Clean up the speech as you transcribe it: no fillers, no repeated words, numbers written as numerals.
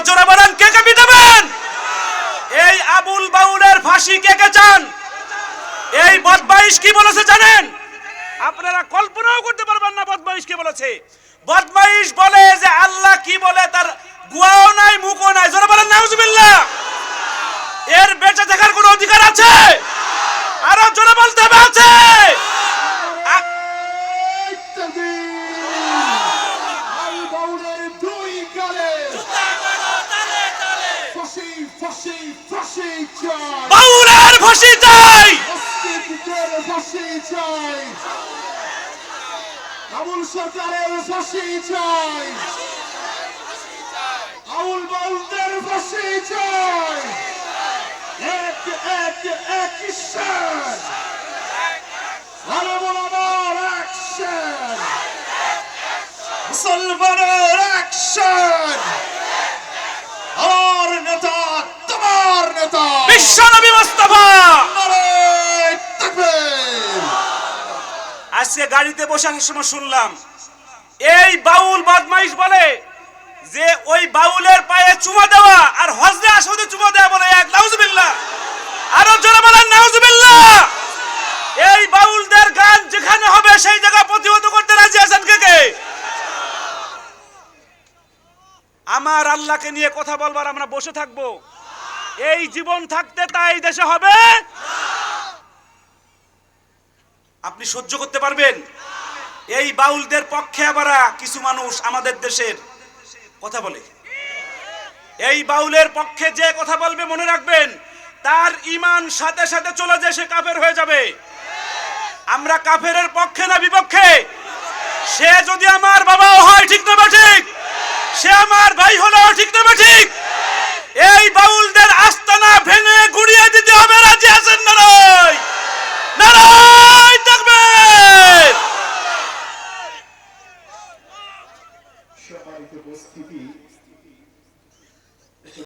জোরে বলেন কে কে পিটাবেন? এই আবুল বাউলের ফাঁসি কে কে চান? এই বদমাইশ কি বলেছে জানেন? আপনারা কল্পনাও করতে পারবেন না বদমাইশ কি বলেছে। বদমাইশ বলে যে আল্লাহ কি বলে তার গুয়াও নাই মুখও নাই। জোরে বলেন নাউজুবিল্লাহ। এর বেঁচে থাকার কোনো অধিকার আছে? আরো জোরে বলতে হবে আছে। বাউলের ফাঁসি চাই। আবুল সরকারের ফাঁসি চাই। আবুল বাউলদের ফাঁসি চাই। এক এক অ্যাকশন। আলমুলামার অ্যাকশন। মুসলমানের অ্যাকশন। আমার নেতা তোমার নেতা বিশ্বনবী মুস্তাফা। নারায়ে তাকবীর। আজকে গাড়িতে বসে আসার সময় শুনলাম এই বাউল বদমাইশ বলে যে ওই বাউলের পায়ে চুমা দেওয়া আর হজরে আসওয়াদে চুমা দেওয়া বলে এক। নাউজুবিল্লাহ। আরো জোরে বলেন নাউজুবিল্লাহ। এই বাউলদের গান যেখানে হবে সেই জায়গা প্রতিহত করতে রাজি আছেন কে কে? আমার আল্লাহকে নিয়ে কথা বলবার আমরা বসে থাকবো? এই জীবন থাকতে তাই দেশে হবে? আপনি সহ্য করতে পারবেন? এই বাউলদের পক্ষে আবার কিছু মানুষ আমাদের দেশের কথা বলে। এই বাউলের পক্ষে যে কথা বলবে মনে রাখবেন তার ঈমান সাথে সাথে চলে যায়, সে কাফের হয়ে যাবে। আমরা কাফেরের পক্ষে না বিপক্ষে? সে যদি আমার বাবাও হয় ঠিক না ঠিক, সে আমার ভাই হলেও ঠিক না ঠিক। এই বাউলদের আস্তানা ভেঙে গুড়িয়ে দিতে হবে। রাজি আছেন না? নারায়ে তাকবীর। সম্মানিত উপস্থিতি,